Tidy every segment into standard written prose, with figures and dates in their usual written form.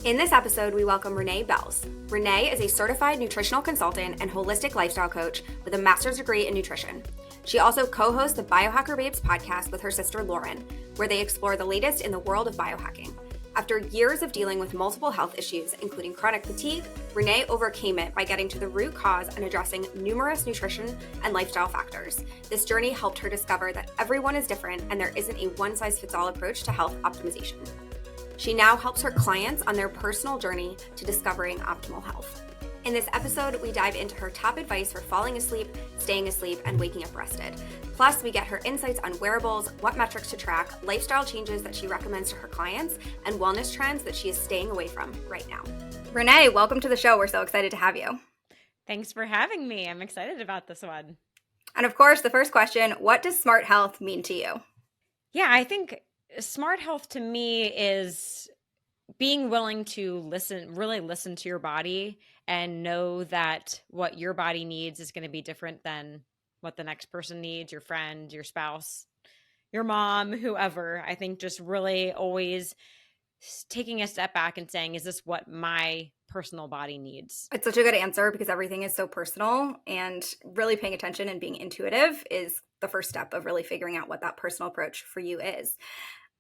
In this episode, we welcome Renee Belz. Renee is a certified nutritional consultant and holistic lifestyle coach with a master's degree in nutrition. She also co-hosts the Biohacker Babes Podcast with her sister Lauren, where they explore the latest in the world of biohacking. After years of dealing with multiple health issues, including chronic fatigue, Renee overcame it by getting to the root cause and addressing numerous nutrition and lifestyle factors. This journey helped her discover that everyone is different and there isn't a one-size-fits-all approach to health optimization. She now helps her clients on their personal journey to discovering optimal health. In this episode, we dive into her top advice for falling asleep, staying asleep, and waking up rested. Plus, we get her insights on wearables, what metrics to track, lifestyle changes that she recommends to her clients, and wellness trends that she is staying away from right now. Renee, welcome to the show. We're so excited to have you. Thanks for having me. I'm excited about this one. And of course, the first question, what does smart health mean to you? Yeah, I think smart health to me is being willing to really listen to your body and know that what your body needs is going to be different than what the next person needs, your friend, your spouse, your mom, whoever. I think just really always taking a step back and saying, is this what my personal body needs? It's such a good answer because everything is so personal, and really paying attention and being intuitive is the first step of really figuring out what that personal approach for you is.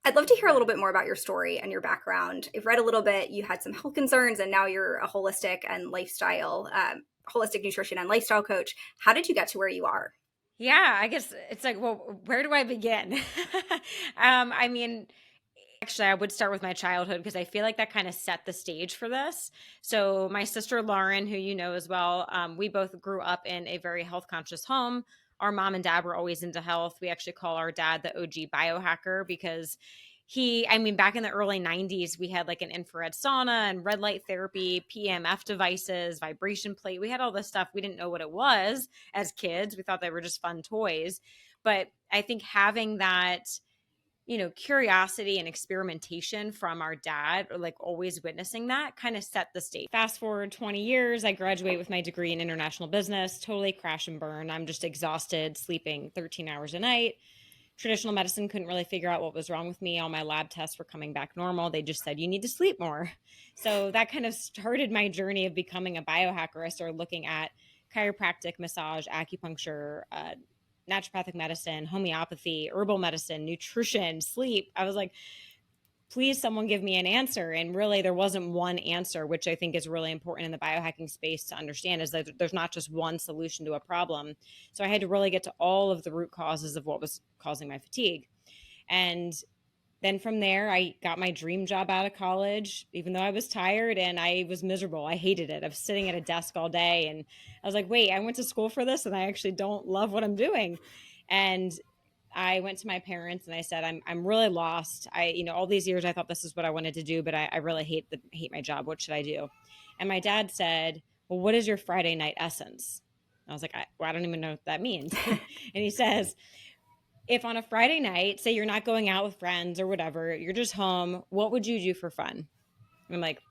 I'd love to hear a little bit more about your story and your background. I've read a little bit, you had some health concerns and now you're a holistic nutrition and lifestyle coach. How did you get to where you are? Yeah, I guess it's like, well, where do I begin? Actually, I would start with my childhood because I feel like that kind of set the stage for this. So my sister Lauren, who you know as well, we both grew up in a very health conscious home. Our mom and dad were always into health. We actually call our dad the OG biohacker because back in the early 90s, we had like an infrared sauna and red light therapy, PMF devices, vibration plate. We had all this stuff. We didn't know what it was as kids. We thought they were just fun toys. But I think having that, curiosity and experimentation from our dad, or like always witnessing that, kind of set the stage. Fast forward 20 years, I graduate with my degree in international business, totally crash and burn. I'm just exhausted, sleeping 13 hours a night. Traditional medicine couldn't really figure out what was wrong with me. All my lab tests were coming back normal. They just said, you need to sleep more. So that kind of started my journey of becoming a biohacker. I started looking at chiropractic, massage, acupuncture, naturopathic medicine, homeopathy, herbal medicine, nutrition, sleep. I was like, please, someone give me an answer. And really, there wasn't one answer, which I think is really important in the biohacking space to understand, is that there's not just one solution to a problem. So I had to really get to all of the root causes of what was causing my fatigue. And then from there, I got my dream job out of college, even though I was tired and I was miserable. I hated it. I was sitting at a desk all day and I was like, wait, I went to school for this and I actually don't love what I'm doing. And I went to my parents and I said, I'm really lost. All these years I thought this is what I wanted to do, but I really hate my job. What should I do? And my dad said, well, what is your Friday night essence? I was like, I don't even know what that means. And he says, if on a Friday night, say you're not going out with friends or whatever, you're just home, what would you do for fun? And I'm like,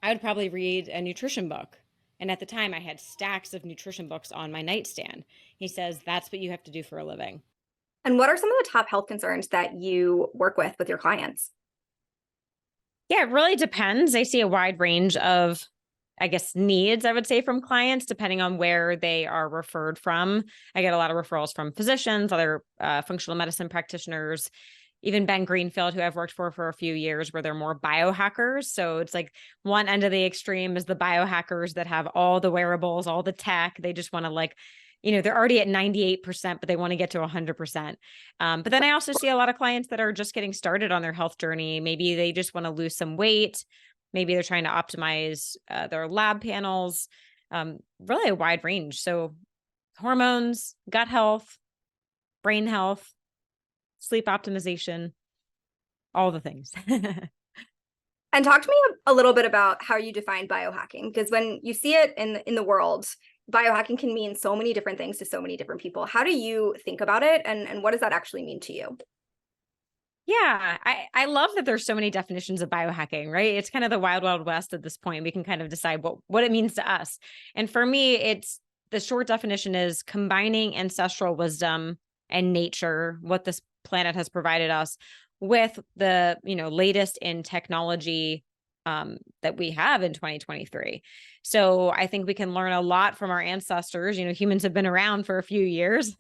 I would probably read a nutrition book. And at the time I had stacks of nutrition books on my nightstand. He says, that's what you have to do for a living. And what are some of the top health concerns that you work with your clients? Yeah, it really depends. I see a wide range of, needs, I would say, from clients, depending on where they are referred from. I get a lot of referrals from physicians, other functional medicine practitioners, even Ben Greenfield, who I've worked for a few years, where they're more biohackers. So it's like one end of the extreme is the biohackers that have all the wearables, all the tech. They just want to they're already at 98%, but they want to get to 100%. But then I also see a lot of clients that are just getting started on their health journey. Maybe they just want to lose some weight. Maybe they're trying to optimize their lab panels, really a wide range. So hormones, gut health, brain health, sleep optimization, all the things. And talk to me a little bit about how you define biohacking, because when you see it in the world, biohacking can mean so many different things to so many different people. How do you think about it, and what does that actually mean to you? Yeah, I love that there's so many definitions of biohacking, right? It's kind of the wild, wild west at this point. We can kind of decide what it means to us. And for me, it's the short definition is combining ancestral wisdom and nature, what this planet has provided us, with the latest in technology, that we have in 2023. So I think we can learn a lot from our ancestors. Humans have been around for a few years.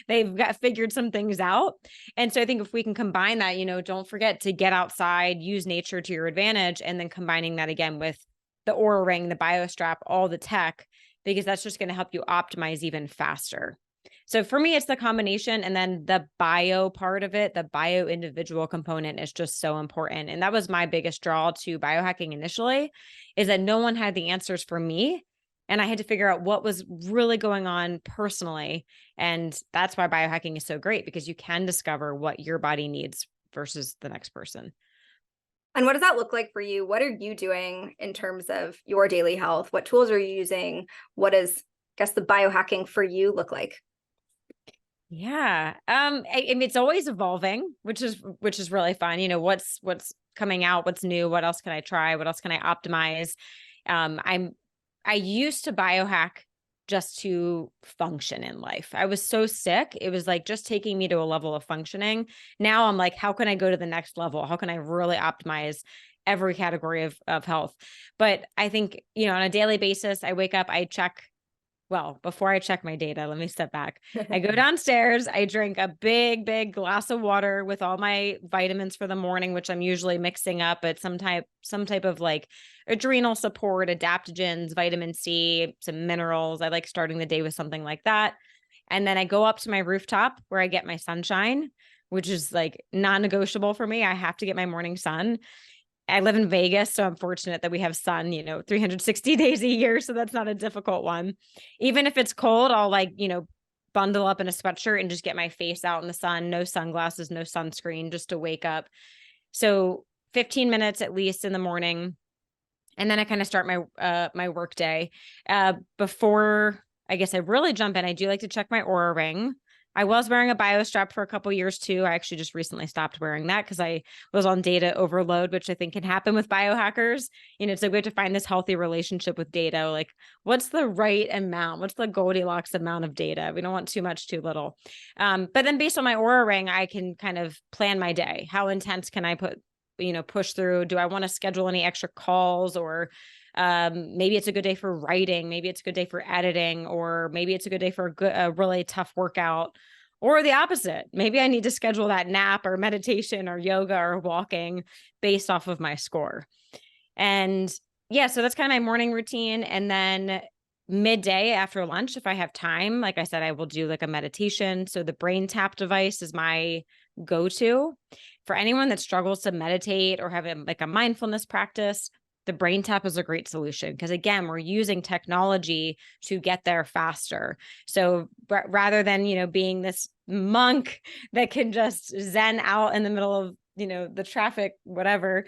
They've figured some things out. And so I think if we can combine that, don't forget to get outside, use nature to your advantage, and then combining that again with the Oura Ring, the BioStrap, all the tech, because that's just going to help you optimize even faster. So for me, it's the combination, and then the bio part of it, the bio individual component is just so important. And that was my biggest draw to biohacking initially, is that no one had the answers for me. And I had to figure out what was really going on personally. And that's why biohacking is so great, because you can discover what your body needs versus the next person. And what does that look like for you? What are you doing in terms of your daily health? What tools are you using? What does, I guess, the biohacking for you look like? Yeah. I mean, it's always evolving, which is really fun. What's coming out, what's new, what else can I try? What else can I optimize? I used to biohack just to function in life. I was so sick. It was like just taking me to a level of functioning. Now I'm like, how can I go to the next level? How can I really optimize every category of health? But I think, on a daily basis, I wake up, before I check my data, let me step back. I go downstairs, I drink a big, big glass of water with all my vitamins for the morning, which I'm usually mixing up at some type of like adrenal support, adaptogens, vitamin C, some minerals. I like starting the day with something like that. And then I go up to my rooftop where I get my sunshine, which is like non-negotiable for me. I have to get my morning sun. I live in Vegas, so I'm fortunate that we have sun, 360 days a year. So that's not a difficult one. Even if it's cold, I'll bundle up in a sweatshirt and just get my face out in the sun, no sunglasses, no sunscreen, just to wake up. So 15 minutes at least in the morning. And then I kind of start my work day. Before I guess I really jump in, I do like to check my Oura Ring. I was wearing a BioStrap for a couple of years too. I actually just recently stopped wearing that because I was on data overload, which I think can happen with biohackers. It's like we have to find this healthy relationship with data. Like, what's the right amount? What's the Goldilocks amount of data? We don't want too much, too little. But then based on my Oura Ring, I can kind of plan my day. How intense can I push through? Do I want to schedule any extra calls, or maybe it's a good day for writing. Maybe it's a good day for editing, or maybe it's a good day for a really tough workout, or the opposite. Maybe I need to schedule that nap or meditation or yoga or walking based off of my score. And yeah, so that's kind of my morning routine. And then midday after lunch, if I have time, like I said, I will do like a meditation. So the Brain Tap device is my go-to for anyone that struggles to meditate or have a mindfulness practice. The Brain Tap is a great solution because, again, we're using technology to get there faster. So rather than, being this monk that can just zen out in the middle of, the traffic, whatever,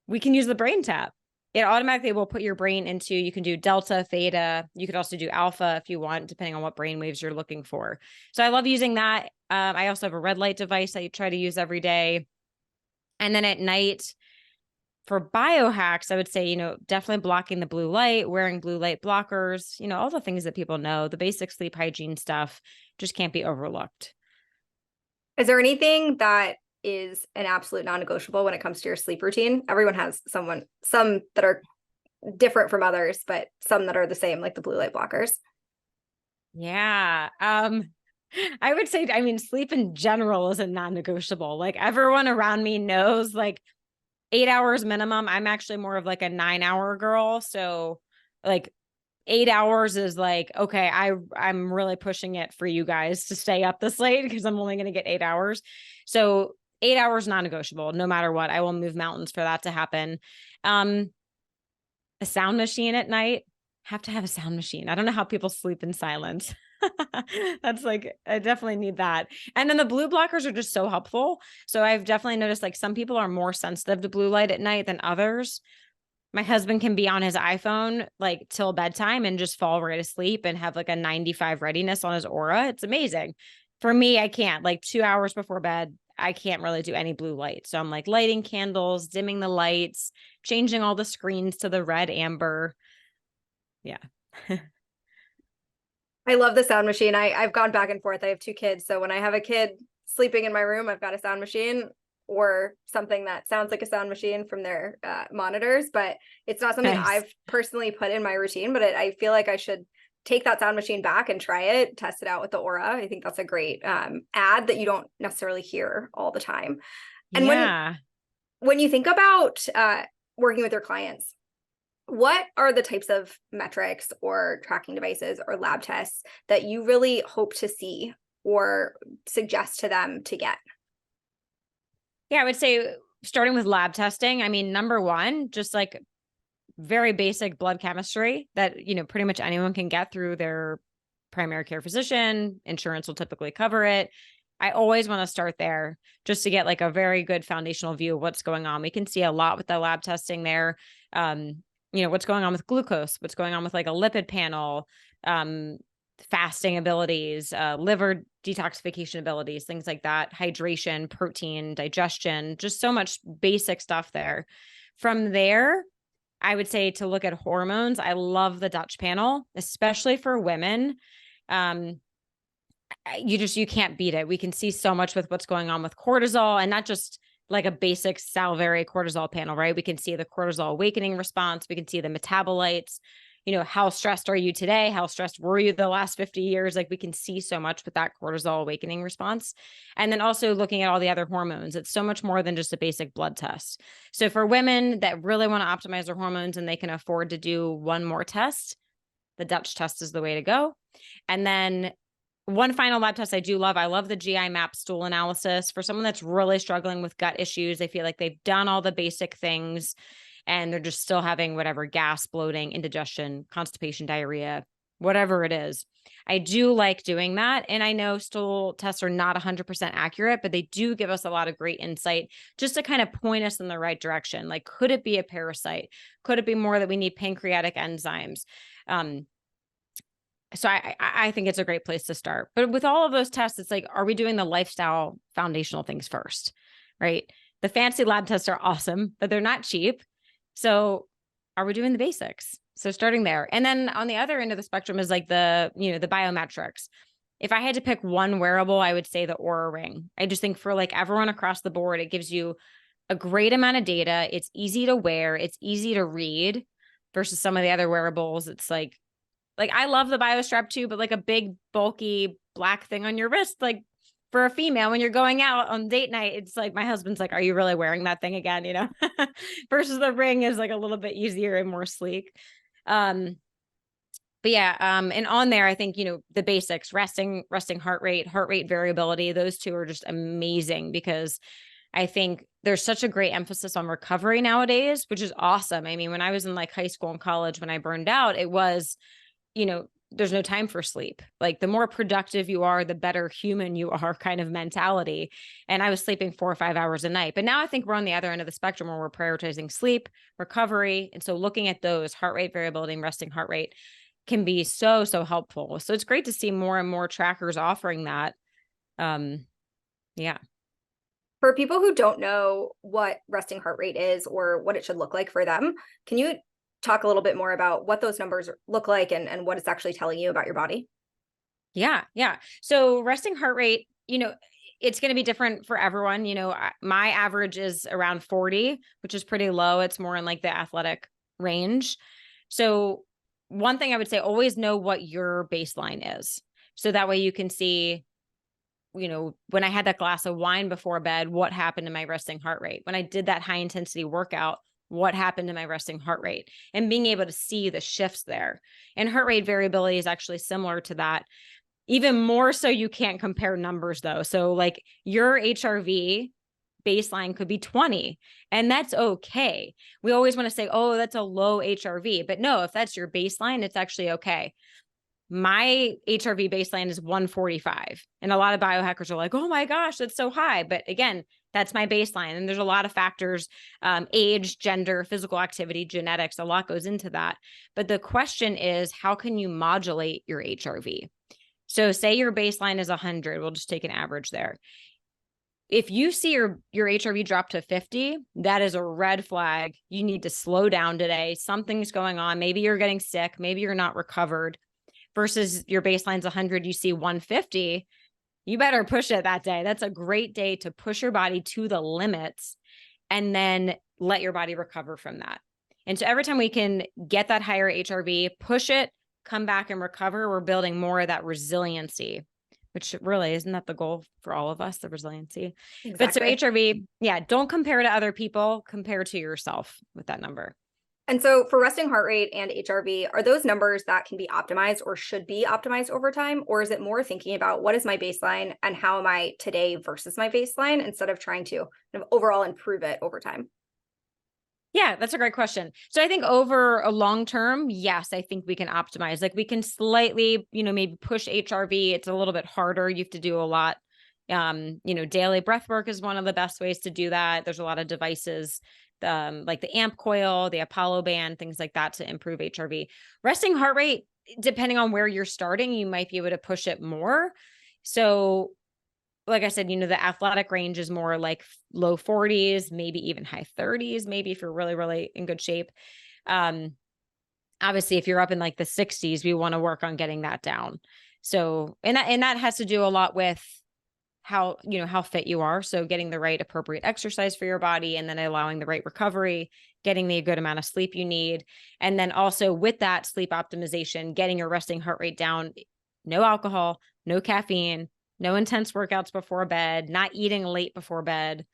we can use the Brain Tap. It automatically will put your brain into, you can do delta, theta. You could also do alpha if you want, depending on what brain waves you're looking for. So I love using that. I also have a red light device I try to use every day. And then at night, for biohacks, I would say, definitely blocking the blue light, wearing blue light blockers, all the things that people know, the basic sleep hygiene stuff just can't be overlooked. Is there anything that is an absolute non-negotiable when it comes to your sleep routine? Everyone has some that are different from others, but some that are the same, like the blue light blockers. Yeah. I would say, sleep in general is a non-negotiable. Like, everyone around me knows, like, 8 hours minimum. I'm actually more of like a 9-hour girl. So like 8 hours is like, okay, I'm really pushing it for you guys to stay up this late because I'm only going to get 8 hours. So 8 hours non-negotiable, no matter what. I will move mountains for that to happen. A sound machine at night. Have to have a sound machine. I don't know how people sleep in silence. That's like, I definitely need that. And then the blue blockers are just so helpful. So I've definitely noticed like some people are more sensitive to blue light at night than others. My husband can be on his iPhone like till bedtime and just fall right asleep and have like a 95 readiness on his aura. It's amazing. For me, I can't. Like 2 hours before bed, I can't really do any blue light. So I'm like lighting candles, dimming the lights, changing all the screens to the red amber. Yeah. I love the sound machine. I've gone back and forth. I have 2 kids. So when I have a kid sleeping in my room, I've got a sound machine. or something that sounds like a sound machine from their monitors, but it's not something I've personally put in my routine, but I feel like I should take that sound machine back and try it, test it out with the Aura. I think that's a great ad that you don't necessarily hear all the time. And when you think about working with your clients, what are the types of metrics or tracking devices or lab tests that you really hope to see or suggest to them to get? Yeah, I would say starting with lab testing. I mean, number one, just like very basic blood chemistry that, pretty much anyone can get through their primary care physician. Insurance will typically cover it. I always want to start there just to get like a very good foundational view of what's going on. We can see a lot with the lab testing there. What's going on with glucose, what's going on with like a lipid panel, fasting abilities, liver detoxification abilities, things like that, hydration, protein, digestion, just so much basic stuff there. From there, I would say to look at hormones. I love the Dutch panel, especially for women. You can't beat it. We can see so much with what's going on with cortisol, and not just like a basic salivary cortisol panel, right? We can see the cortisol awakening response. We can see the metabolites. How stressed are you today? How stressed were you the last 50 years? Like we can see so much with that cortisol awakening response. And then also looking at all the other hormones. It's so much more than just a basic blood test. So for women that really want to optimize their hormones and they can afford to do one more test, the Dutch test is the way to go. And then one final lab test I do love. I love the GI map stool analysis for someone that's really struggling with gut issues. They feel like they've done all the basic things and they're just still having whatever gas, bloating, indigestion, constipation, diarrhea, whatever it is. I do like doing that. And I know stool tests are not 100% accurate, but they do give us a lot of great insight just to kind of point us in the right direction. Like, could it be a parasite? Could it be more that we need pancreatic enzymes? So I think it's a great place to start. But with all of those tests, it's like, are we doing the lifestyle foundational things first, right? The fancy lab tests are awesome, but they're not cheap. So are we doing the basics? So starting there. And then on the other end of the spectrum is like the biometrics. If I had to pick one wearable, I would say the Oura Ring. I just think for like everyone across the board, it gives you a great amount of data. It's easy to wear. It's easy to read versus some of the other wearables. It's like I love the BioStrap too, but like a big bulky black thing on your wrist, like for a female, when you're going out on date night, it's like, my husband's like, are you really wearing that thing again? Versus the Ring is like a little bit easier and more sleek. But yeah. And on there, I think, the basics, resting heart rate variability, those two are just amazing because I think there's such a great emphasis on recovery nowadays, which is awesome. I mean, when I was in like high school and college, when I burned out, it was, there's no time for sleep. Like the more productive you are, the better human you are kind of mentality. And I was sleeping 4 or 5 hours a night. But now I think we're on the other end of the spectrum where we're prioritizing sleep, recovery. And so looking at those heart rate variability and resting heart rate can be so, so helpful. So it's great to see more and more trackers offering that. Yeah. For people who don't know what resting heart rate is or what it should look like for them, can you talk a little bit more about what those numbers look like and what it's actually telling you about your body? Yeah. So resting heart rate, it's going to be different for everyone. My average is around 40, which is pretty low. It's more in like the athletic range. So one thing I would say, always know what your baseline is. So that way you can see, when I had that glass of wine before bed, what happened to my resting heart rate? When I did that high intensity workout, what happened to my resting heart rate, and being able to see the shifts there. And heart rate variability is actually similar to that. Even more so, you can't compare numbers though. So like your HRV baseline could be 20, and that's okay. We always want to say, oh, that's a low HRV, but no, if that's your baseline, it's actually okay. My HRV baseline is 145. And a lot of biohackers are like, oh my gosh, that's so high. But again, that's my baseline. And there's a lot of factors, age, gender, physical activity, genetics, a lot goes into that. But the question is, how can you modulate your HRV? So say your baseline is 100. We'll just take an average there. If you see your HRV drop to 50, that is a red flag. You need to slow down today. Something's going on. Maybe you're getting sick. Maybe you're not recovered. Versus your baseline's 100, you see 150. you better push it that day. That's a great day to push your body to the limits and then let your body recover from that. And so every time we can get that higher HRV, push it, come back and recover, we're building more of that resiliency, which really isn't that the goal for all of us, the resiliency. Exactly. But so HRV, don't compare to other people, compare to yourself with that number. And so for resting heart rate and HRV, are those numbers that can be optimized or should be optimized over time? Or is it more thinking about what is my baseline and how am I today versus my baseline instead of trying to kind of overall improve it over time? Yeah, that's a great question. So I think over a long term, yes, I think we can optimize. Like we can slightly, maybe push HRV. It's a little bit harder. You have to do a lot. Daily breath work is one of the best ways to do that. There's a lot of devices, like the amp coil, the Apollo band, things like that to improve HRV. Resting heart rate, depending on where you're starting, you might be able to push it more. So like I said, the athletic range is more like low 40s, maybe even high 30s, maybe if you're really, really in good shape. Obviously, if you're up in like the 60s, we want to work on getting that down. So, and that has to do a lot with how fit you are. So getting the right appropriate exercise for your body and then allowing the right recovery, getting the good amount of sleep you need. And then also with that sleep optimization, getting your resting heart rate down, no alcohol, no caffeine, no intense workouts before bed, not eating late before bed,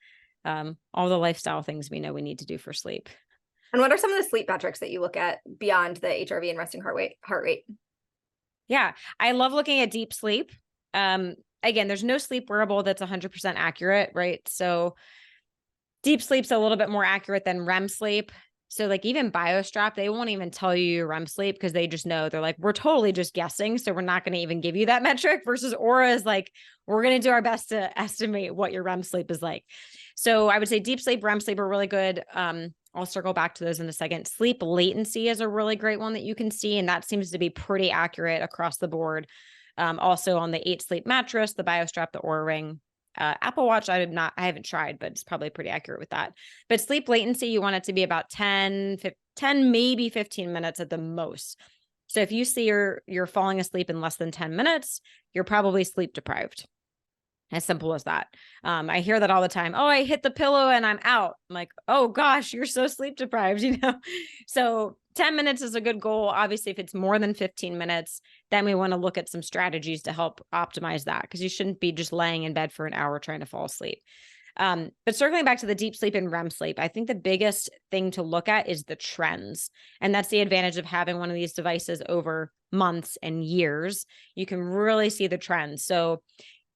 all the lifestyle things we know we need to do for sleep. And what are some of the sleep metrics that you look at beyond the HRV and resting heart rate? Yeah, I love looking at deep sleep. Again, there's no sleep wearable that's 100% accurate, right? So deep sleep's a little bit more accurate than REM sleep. So like even BioStrap, they won't even tell you your REM sleep because they just know. They're like, we're totally just guessing. So we're not going to even give you that metric versus Aura is like, we're going to do our best to estimate what your REM sleep is like. So I would say deep sleep, REM sleep are really good. I'll circle back to those in a second. Sleep latency is a really great one that you can see. And that seems to be pretty accurate across the board. Also on the 8 Sleep mattress, the BioStrap, the Aura Ring. Apple Watch, I haven't tried, but it's probably pretty accurate with that. But sleep latency, you want it to be about 10, maybe 15 minutes at the most. So if you see you're falling asleep in less than 10 minutes, you're probably sleep deprived. As simple as that. I hear that all the time. Oh, I hit the pillow and I'm out. I'm like, oh gosh, you're so sleep deprived, So 10 minutes is a good goal. Obviously, if it's more than 15 minutes, then we want to look at some strategies to help optimize that because you shouldn't be just laying in bed for an hour trying to fall asleep. But circling back to the deep sleep and REM sleep, I think the biggest thing to look at is the trends. And that's the advantage of having one of these devices over months and years. You can really see the trends. So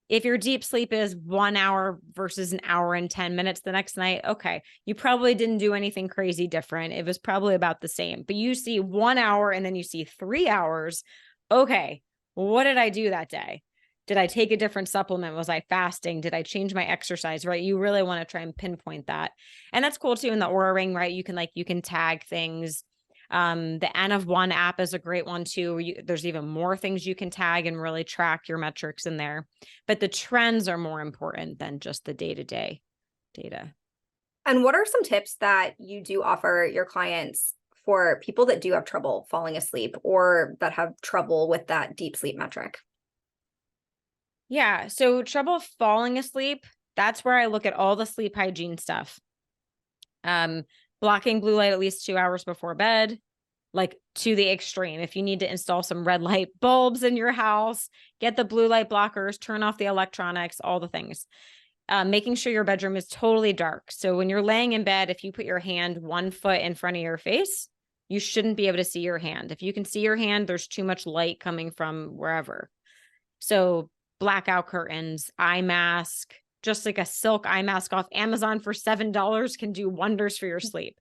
if your deep sleep is 1 hour versus an hour and 10 minutes the next night, okay, you probably didn't do anything crazy different. It was probably about the same, but you see 1 hour and then you see 3 hours. Okay, what did I do that day? Did I take a different supplement? Was I fasting? Did I change my exercise? Right? You really want to try and pinpoint that. And that's cool too in the Oura Ring, right? You can tag things. The N of One app is a great one too. There's even more things you can tag and really track your metrics in there. But the trends are more important than just the day-to-day data. And what are some tips that you do offer your clients for people that do have trouble falling asleep or that have trouble with that deep sleep metric? Yeah. So trouble falling asleep, that's where I look at all the sleep hygiene stuff. Blocking blue light at least 2 hours before bed, like to the extreme. If you need to install some red light bulbs in your house, get the blue light blockers, turn off the electronics, all the things. Making sure your bedroom is totally dark. So when you're laying in bed, if you put your hand 1 foot in front of your face, you shouldn't be able to see your hand. If you can see your hand, there's too much light coming from wherever. So blackout curtains, eye mask, just like a silk eye mask off Amazon for $7 can do wonders for your sleep.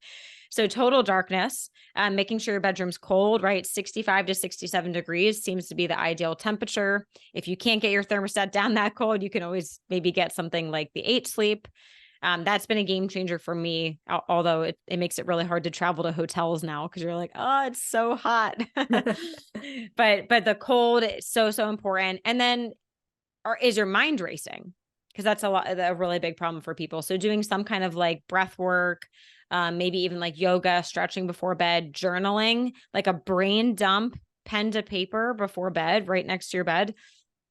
So total darkness, making sure your bedroom's cold, right? 65 to 67 degrees seems to be the ideal temperature. If you can't get your thermostat down that cold, you can always maybe get something like the 8 Sleep. That's been a game changer for me, although it makes it really hard to travel to hotels now because you're like, oh, it's so hot. but the cold is so important. And then is your mind racing? Because that's a really big problem for people. So doing some kind of like breath work, maybe even like yoga, stretching before bed, journaling, like a brain dump, pen to paper before bed, right next to your bed,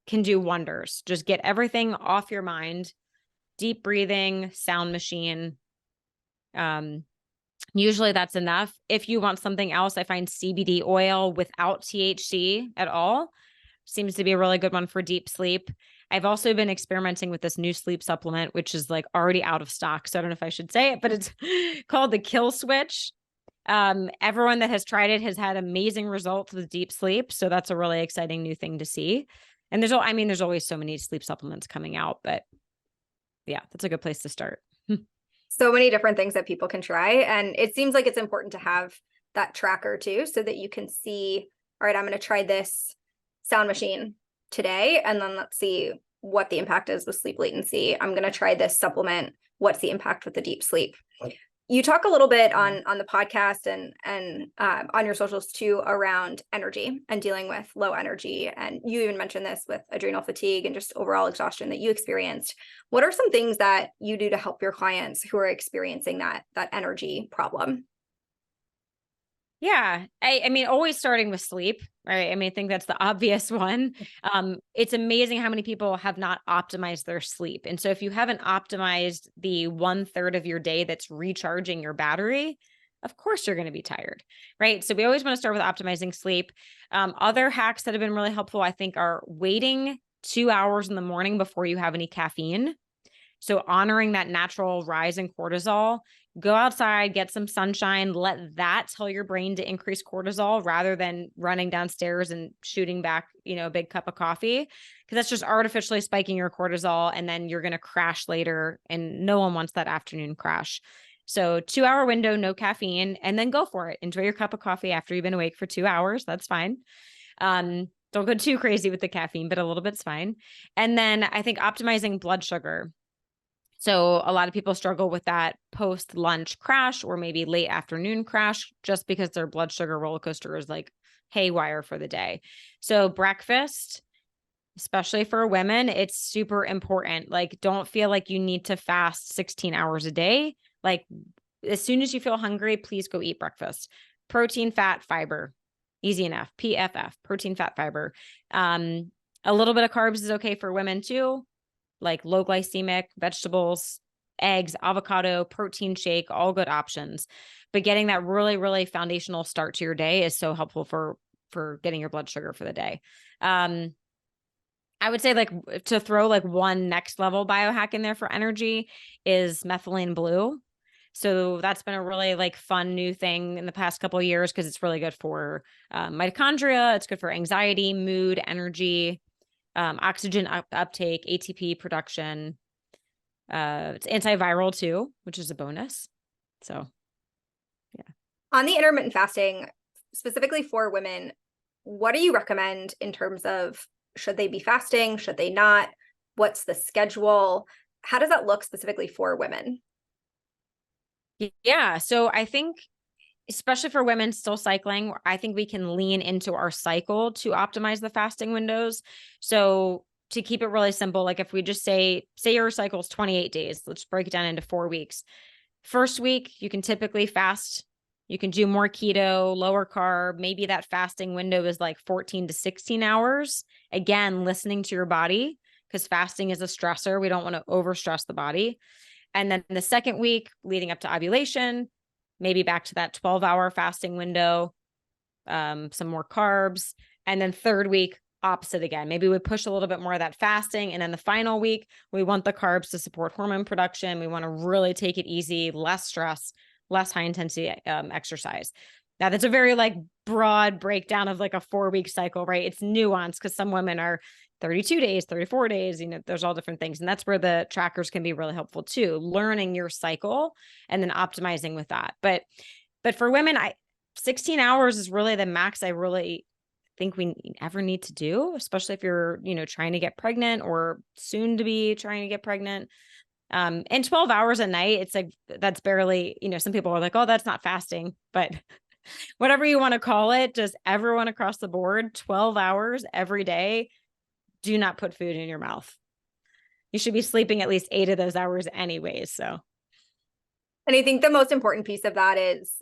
can do wonders. Just get everything off your mind. Deep breathing, sound machine. Usually that's enough. If you want something else, I find CBD oil without THC at all seems to be a really good one for deep sleep. I've also been experimenting with this new sleep supplement, which is like already out of stock. So I don't know if I should say it, but it's called the Kill Switch. Everyone that has tried it has had amazing results with deep sleep. So that's a really exciting new thing to see. And there's always so many sleep supplements coming out, but yeah, that's a good place to start. So many different things that people can try. And it seems like it's important to have that tracker too, so that you can see, all right, I'm going to try this sound machine today. And then let's see what the impact is with sleep latency. I'm going to try this supplement. What's the impact with the deep sleep? You talk a little bit on the podcast and on your socials too around energy and dealing with low energy. And you even mentioned this with adrenal fatigue and just overall exhaustion that you experienced. What are some things that you do to help your clients who are experiencing that energy problem? Yeah. I mean, always starting with sleep, right? I mean, I think that's the obvious one. It's amazing how many people have not optimized their sleep. And so if you haven't optimized the 1/3 of your day that's recharging your battery, of course you're going to be tired, right? So we always want to start with optimizing sleep. Other hacks that have been really helpful, I think, are waiting 2 hours in the morning before you have any caffeine. So honoring that natural rise in cortisol, go outside, get some sunshine, let that tell your brain to increase cortisol rather than running downstairs and shooting back, a big cup of coffee, because that's just artificially spiking your cortisol. And then you're going to crash later, and no one wants that afternoon crash. So 2-hour window, no caffeine, and then go for it. Enjoy your cup of coffee after you've been awake for 2 hours. That's fine. Don't go too crazy with the caffeine, but a little bit's fine. And then I think optimizing blood sugar. So a lot of people struggle with that post-lunch crash or maybe late afternoon crash just because their blood sugar roller coaster is like haywire for the day. So breakfast, especially for women, it's super important. Like, don't feel like you need to fast 16 hours a day. Like, as soon as you feel hungry, please go eat breakfast. Protein, fat, fiber, easy enough. PFF, protein, fat, fiber. A little bit of carbs is okay for women too, like low glycemic vegetables, eggs, avocado, protein shake, all good options. But getting that really, really foundational start to your day is so helpful for getting your blood sugar for the day. I would say, like, to throw like one next level biohack in there for energy is methylene blue. So that's been a really like fun new thing in the past couple of years because it's really good for mitochondria. It's good for anxiety, mood, energy, oxygen uptake, ATP production. It's antiviral too, which is a bonus. So, yeah. On the intermittent fasting, specifically for women, what do you recommend in terms of, should they be fasting? Should they not? What's the schedule? How does that look specifically for women? Yeah. So I think, especially for women still cycling, I think we can lean into our cycle to optimize the fasting windows. So to keep it really simple, like if we just say your cycle is 28 days, let's break it down into 4 weeks. First week, you can typically fast. You can do more keto, lower carb. Maybe that fasting window is like 14 to 16 hours. Again, listening to your body, because fasting is a stressor. We don't want to overstress the body. And then the second week leading up to ovulation, maybe back to that 12-hour fasting window, some more carbs. And then third week, opposite again. Maybe we push a little bit more of that fasting. And then the final week, we want the carbs to support hormone production. We want to really take it easy, less stress, less high intensity exercise. Now that's a very like broad breakdown of like a 4-week cycle, right? It's nuanced because some women are 32 days, 34 days, there's all different things. And that's where the trackers can be really helpful too, learning your cycle and then optimizing with that. But for women, 16 hours is really the max I really think we ever need to do, especially if you're, trying to get pregnant or soon to be trying to get pregnant. And 12 hours a night, it's like, that's barely, some people are like, oh, that's not fasting, but whatever you want to call it, just everyone across the board, 12 hours every day. Do not put food in your mouth. You should be sleeping at least 8 of those hours anyways. So. And I think the most important piece of that is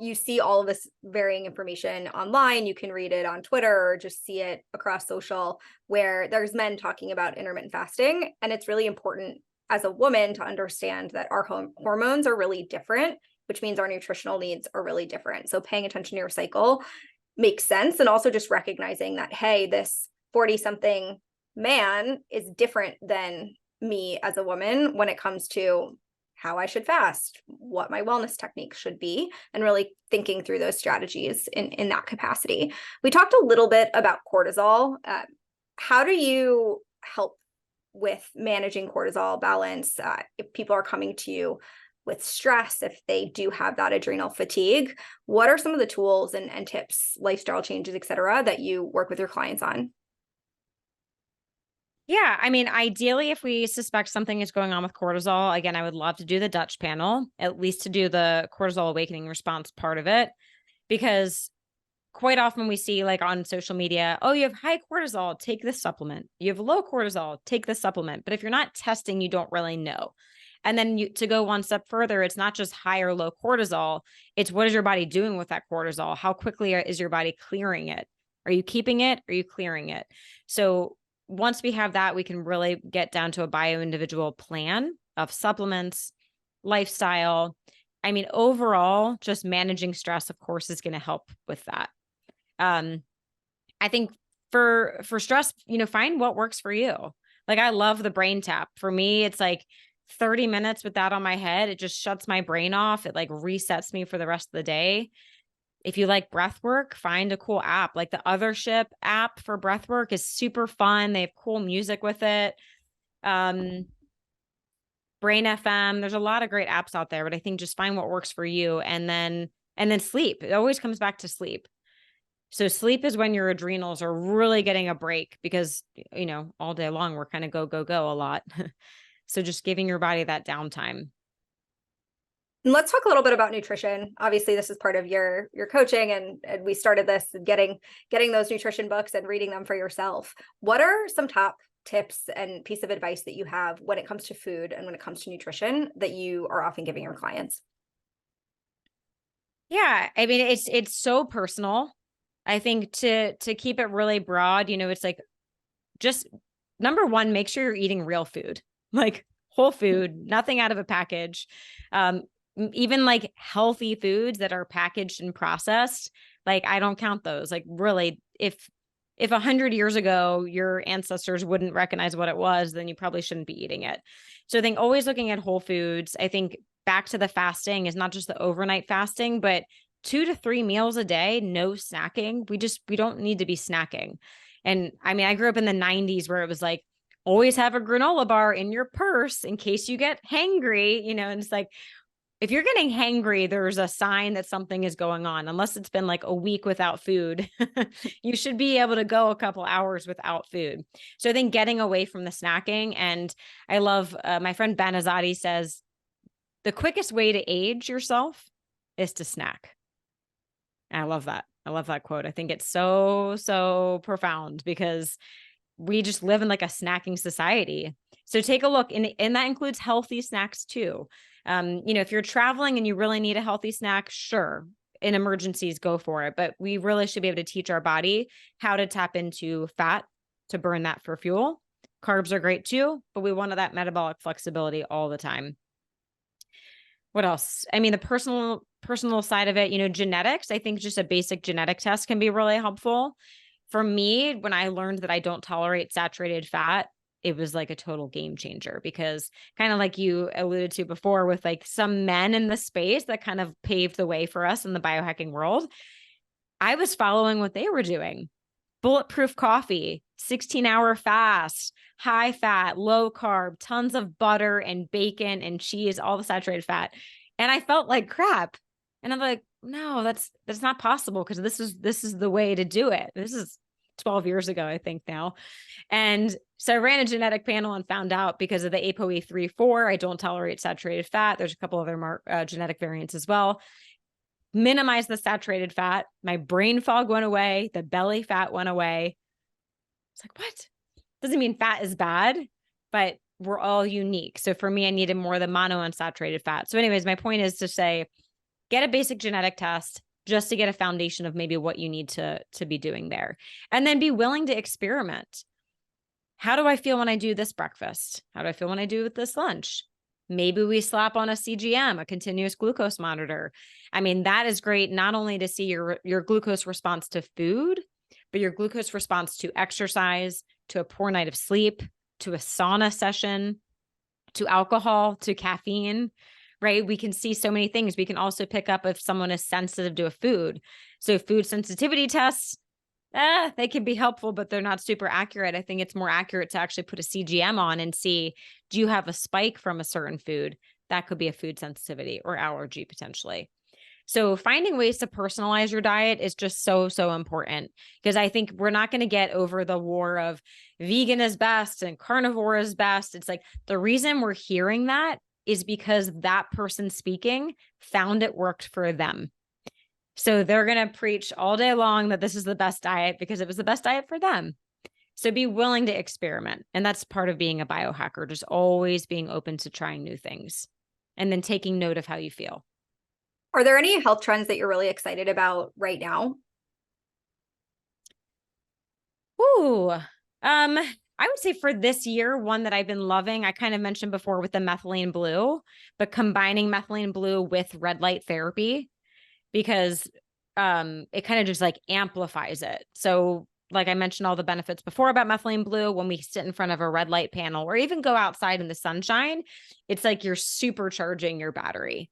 you see all of this varying information online. You can read it on Twitter or just see it across social, where there's men talking about intermittent fasting. And it's really important as a woman to understand that our hormones are really different, which means our nutritional needs are really different. So paying attention to your cycle makes sense. And also just recognizing that, hey, this 40-something man is different than me as a woman when it comes to how I should fast, what my wellness techniques should be, and really thinking through those strategies in that capacity. We talked a little bit about cortisol. How do you help with managing cortisol balance if people are coming to you with stress, if they do have that adrenal fatigue? What are some of the tools and tips, lifestyle changes, et cetera, that you work with your clients on? Yeah. I mean, ideally, if we suspect something is going on with cortisol, again, I would love to do the Dutch panel, at least to do the cortisol awakening response part of it, because quite often we see like on social media, oh, you have high cortisol, take this supplement. You have low cortisol, take this supplement. But if you're not testing, you don't really know. And then to go one step further, it's not just high or low cortisol. It's what is your body doing with that cortisol? How quickly is your body clearing it? Are you keeping it? Are you clearing it? So once we have that, we can really get down to a bio-individual plan of supplements, lifestyle. I mean, overall, just managing stress, of course, is going to help with that. I think for stress, find what works for you. Like, I love the brain tap. For me, it's like 30 minutes with that on my head. It just shuts my brain off. It like resets me for the rest of the day. If you like breath work, find a cool app. Like the Othership app for breath work is super fun. They have cool music with it. Brain FM. There's a lot of great apps out there, but I think just find what works for you. And then sleep. It always comes back to sleep. So sleep is when your adrenals are really getting a break because, all day long, we're kind of go, go, go a lot. So just giving your body that downtime. And let's talk a little bit about nutrition. Obviously, this is part of your coaching, and we started this getting those nutrition books and reading them for yourself. What are some top tips and piece of advice that you have when it comes to food and when it comes to nutrition that you are often giving your clients? Yeah, I mean, it's so personal. I think to keep it really broad, it's like just number one, make sure you're eating real food, like whole food, nothing out of a package. Even like healthy foods that are packaged and processed, like I don't count those. Like really, if 100 years ago, your ancestors wouldn't recognize what it was, then you probably shouldn't be eating it. So I think always looking at whole foods. I think back to the fasting is not just the overnight fasting, but 2 to 3 meals a day, no snacking. We don't need to be snacking. And I mean, I grew up in the 90s where it was like, always have a granola bar in your purse in case you get hangry, and it's like, if you're getting hangry, there's a sign that something is going on, unless it's been like a week without food. You should be able to go a couple hours without food. So I think getting away from the snacking. And I love my friend Ben Azadi says, the quickest way to age yourself is to snack. And I love that. I love that quote. I think it's so, so profound because we just live in like a snacking society. So take a look, and that includes healthy snacks too. If you're traveling and you really need a healthy snack, sure, in emergencies, go for it. But we really should be able to teach our body how to tap into fat to burn that for fuel. Carbs are great too, but we want that metabolic flexibility all the time. What else? I mean, the personal side of it, genetics, I think just a basic genetic test can be really helpful. For me, when I learned that I don't tolerate saturated fat, it was like a total game changer because kind of like you alluded to before with like some men in the space that kind of paved the way for us in the biohacking world. I was following what they were doing. Bulletproof coffee, 16-hour fast, high fat, low carb, tons of butter and bacon and cheese, all the saturated fat. And I felt like crap. And I'm like, no, that's not possible because this is the way to do it. This is 12 years ago, I think now. And so I ran a genetic panel and found out because of the ApoE3/4, I don't tolerate saturated fat. There's a couple other genetic variants as well. Minimize the saturated fat. My brain fog went away. The belly fat went away. It's like, what? Doesn't mean fat is bad, but we're all unique. So for me, I needed more of the monounsaturated fat. So anyways, my point is to say, get a basic genetic test just to get a foundation of maybe what you need to be doing there. And then be willing to experiment. How do I feel when I do this breakfast? How do I feel when I do this lunch? Maybe we slap on a CGM, a continuous glucose monitor. I mean, that is great, not only to see your glucose response to food, but your glucose response to exercise, to a poor night of sleep, to a sauna session, to alcohol, to caffeine, right? We can see so many things. We can also pick up if someone is sensitive to a food. So food sensitivity tests, they can be helpful, but they're not super accurate. I think it's more accurate to actually put a CGM on and see, do you have a spike from a certain food? That could be a food sensitivity or allergy potentially. So finding ways to personalize your diet is just so, so important, because I think we're not going to get over the war of vegan is best and carnivore is best. It's like the reason we're hearing that is because that person speaking found it worked for them. So they're going to preach all day long that this is the best diet because it was the best diet for them. So be willing to experiment. And that's part of being a biohacker, just always being open to trying new things and then taking note of how you feel. Are there any health trends that you're really excited about right now? Ooh, I would say for this year, one that I've been loving, I kind of mentioned before with the methylene blue, but combining methylene blue with red light therapy, because it kind of just like amplifies it. So like I mentioned all the benefits before about methylene blue, when we sit in front of a red light panel or even go outside in the sunshine, it's like you're supercharging your battery.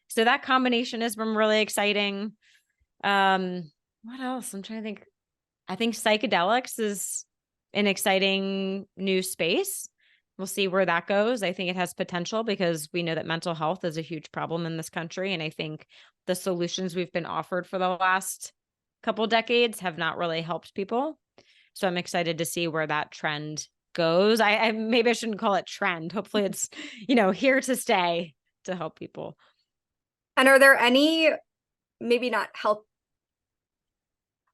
So that combination has been really exciting. What else? I'm trying to think. I think psychedelics is an exciting new space. We'll see where that goes. I think it has potential because we know that mental health is a huge problem in this country. And I think the solutions we've been offered for the last couple decades have not really helped people. So I'm excited to see where that trend goes. I maybe I shouldn't call it trend. Hopefully it's, here to stay to help people. And are there any, maybe not health,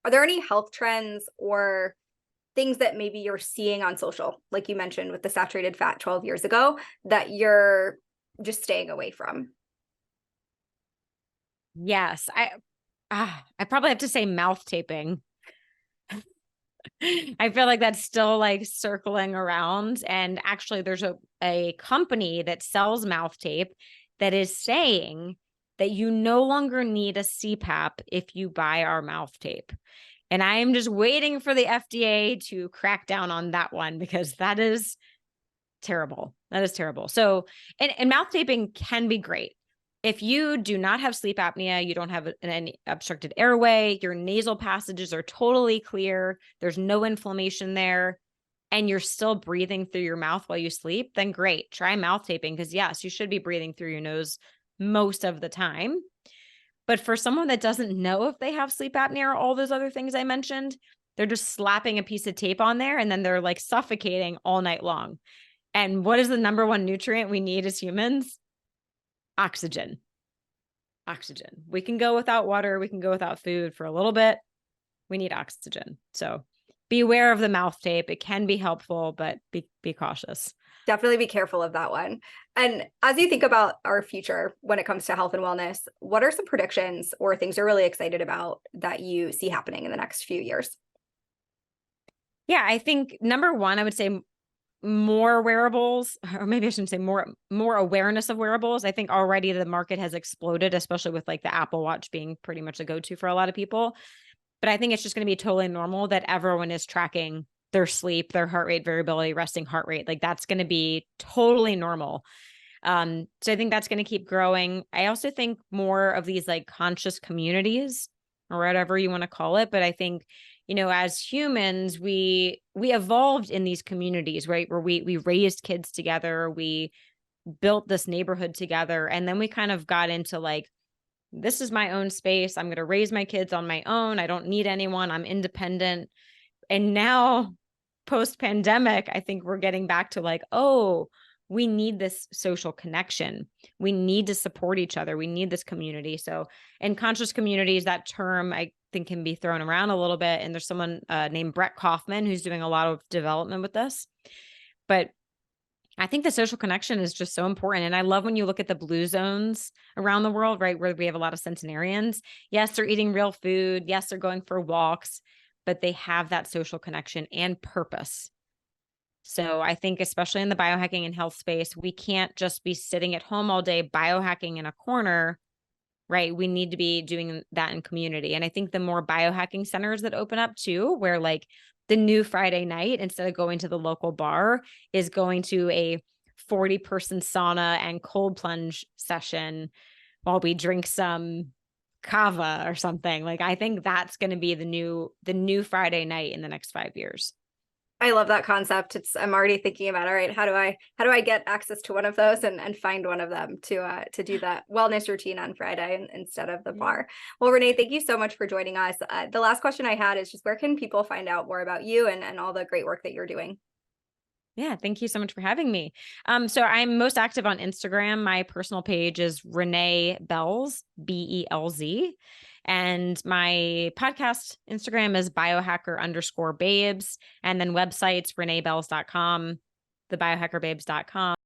are there any health trends or things that maybe you're seeing on social, like you mentioned with the saturated fat 12 years ago, that you're just staying away from? Yes, I probably have to say mouth taping. I feel like that's still like circling around. And actually there's a company that sells mouth tape that is saying that you no longer need a CPAP if you buy our mouth tape. And I am just waiting for the FDA to crack down on that one, because that is terrible. That is terrible. So, and mouth taping can be great. If you do not have sleep apnea, you don't have an obstructed airway, your nasal passages are totally clear, there's no inflammation there, and you're still breathing through your mouth while you sleep, then great. Try mouth taping, because yes, you should be breathing through your nose most of the time. But for someone that doesn't know if they have sleep apnea or all those other things I mentioned, they're just slapping a piece of tape on there and then they're like suffocating all night long. And what is the number one nutrient we need as humans? Oxygen. Oxygen. We can go without water. We can go without food for a little bit. We need oxygen. So be aware of the mouth tape. It can be helpful, but be cautious. Definitely be careful of that one. And as you think about our future when it comes to health and wellness, what are some predictions or things you're really excited about that you see happening in the next few years? Yeah, I think number one, I would say more wearables, or maybe I shouldn't say more awareness of wearables. I think already the market has exploded, especially with like the Apple Watch being pretty much a go-to for a lot of people. But I think it's just going to be totally normal that everyone is tracking their sleep, their heart rate variability, resting heart rate. Like that's going to be totally normal. So I think that's going to keep growing. I also think more of these like conscious communities, or whatever you want to call it. But I think, as humans, we evolved in these communities, right? Where we raised kids together, we built this neighborhood together. And then we kind of got into like, this is my own space. I'm going to raise my kids on my own. I don't need anyone. I'm independent. And now post-pandemic, I think we're getting back to like, oh, we need this social connection. We need to support each other. We need this community. So in conscious communities, that term I think can be thrown around a little bit. And there's someone named Brett Kaufman who's doing a lot of development with this. But I think the social connection is just so important. And I love when you look at the blue zones around the world, right? Where we have a lot of centenarians. Yes, they're eating real food. Yes, they're going for walks, but they have that social connection and purpose. So I think especially in the biohacking and health space, we can't just be sitting at home all day biohacking in a corner, right? We need to be doing that in community. And I think the more biohacking centers that open up too, where like the new Friday night, instead of going to the local bar, is going to a 40-person sauna and cold plunge session while we drink some kava or something. Like I think that's going to be the new Friday night in the next 5 years. I love that concept. I'm already thinking about, all right, how do I get access to one of those and find one of them to do that wellness routine on Friday instead of the bar. Well, Renee, thank you so much for joining us. The last question I had is just where can people find out more about you and all the great work that you're doing? Yeah, thank you so much for having me. So I'm most active on Instagram. My personal page is Renee Belz, Belz. And my podcast Instagram is biohacker_babes. And then websites, reneebelz.com, thebiohackerbabes.com.